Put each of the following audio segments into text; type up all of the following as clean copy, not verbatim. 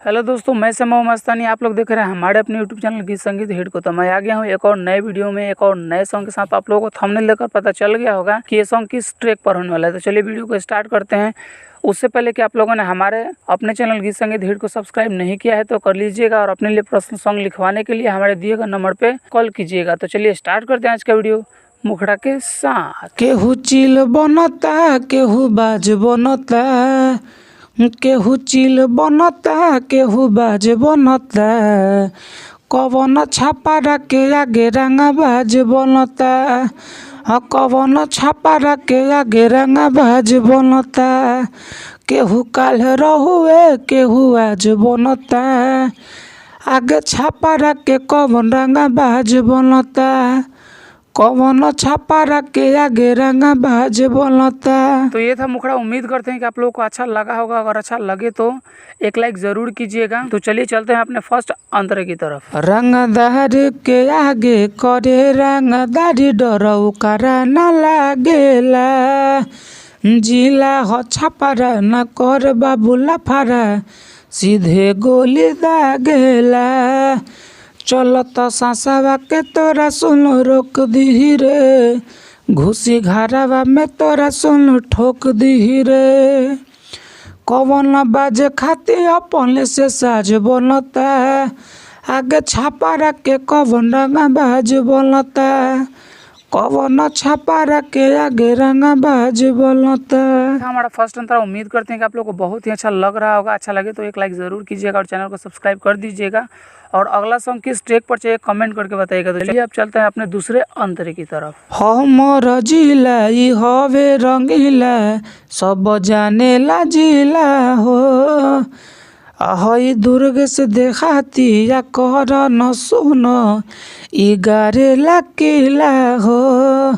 Hello दोस्तों, मैं समय मस्तानी। आप लोग देख रहे हैं हमारे अपने यूट्यूब चैनल गीत संगीत हिट को। तो मैं आ गया हूँ एक और नए वीडियो में, एक और नए सॉन्ग के साथ। आप लोगों को थंबनेल देखकर पता चल गया होगा कि ये सॉन्ग किस ट्रैक पर होने वाला है। तो चलिए वीडियो को स्टार्ट करते हैं। उससे पहले कि आप लोगों ने हमारे अपने चैनल गीत संगीत हिट को सब्सक्राइब नहीं किया है तो कर लीजिएगा, और अपने लिए पर्सनल सॉन्ग लिखवाने के लिए हमारे दिए गए नंबर पर कॉल कीजिएगा। तो चलिए स्टार्ट करते हैं आज का वीडियो मुखड़ा के साथ। केहू चिल बनता, केहू बाज बनता, केहू चिल बनता, केहू बाज बनता, कवन छापा के आगे रंगा बाज बनता, कवन छापा के आगे रंगा बाज बनता, केहू काल रहुए केहू आज बनता, आगे छापा के कवन रंगा बाज बनता, कवन छापा के आगे रंगा बाज बनता। तो ये था मुखड़ा। उम्मीद करते हैं कि आप लोगों को अच्छा लगा होगा। अगर अच्छा लगे तो एक लाइक जरूर कीजिएगा। तो चलिए चलते हैं अपने फर्स्ट अंतरे की तरफ। रंगदार के आगे करे रंगदारी डरऊ करा न लागेला, जिला हो छापरा न कर बाबूला फारा, सीधे गोली दागेला, चलत सासावा के तोरा सुन रोक दी रे, घुसी घरावा में तोरा सुन ठोक दी रे, कवन बाजे खाती अपन से साज बनता, आगे छापा के कवन रंगा बाज बनता, कवन छापा के आगे रंगा बाज बनता। हमारा फर्स्ट अंतरा। उम्मीद करते हैं कि आप लोगों को बहुत ही अच्छा लग रहा होगा। अच्छा लगे तो एक लाइक ज़रूर कीजिएगा और चैनल को सब्सक्राइब कर दीजिएगा। और अगला सॉन्ग किस ट्रैक पर चाहिए कमेंट करके बताइएगा। तो चलिए अब चलते हैं अपने दूसरे अंतरे की तरफ। हमर जिला ई हवे रंगीला, सब जानेला जिला हो, हई दुर्ग से देखाती या कर न सुन ई गारेला किला हो,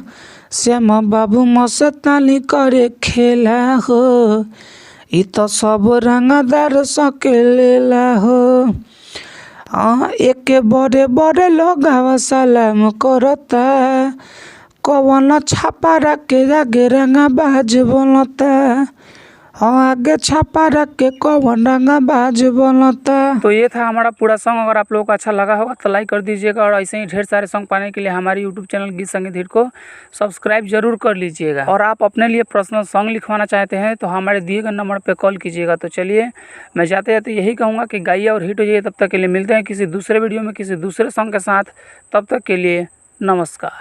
श्याम बाबू मस्तानी करे खेला हो, ई तो सब रंगदार सकेलेला हो, एक बड़े बड़े लोग सलाम करता, कवन छापा के आगे रंगा बाज बनता, आगे छापा के कवन रंगा बाज बनता। तो ये था हमारा पूरा सॉन्ग। अगर आप लोगों को अच्छा लगा होगा तो लाइक कर दीजिएगा, और ऐसे ही ढेर सारे सॉन्ग पाने के लिए हमारे यूट्यूब चैनल गीत संगीत हिट को सब्सक्राइब जरूर कर लीजिएगा। और आप अपने लिए पर्सनल सॉन्ग लिखवाना चाहते हैं तो हमारे दिए गए नंबर पर कॉल कीजिएगा। तो चलिए मैं जाते जाते यही कहूँगा कि गाइए और हिट हो जाइए। तब तक के लिए मिलते हैं किसी दूसरे वीडियो में किसी दूसरे सॉन्ग के साथ। तब तक के लिए नमस्कार।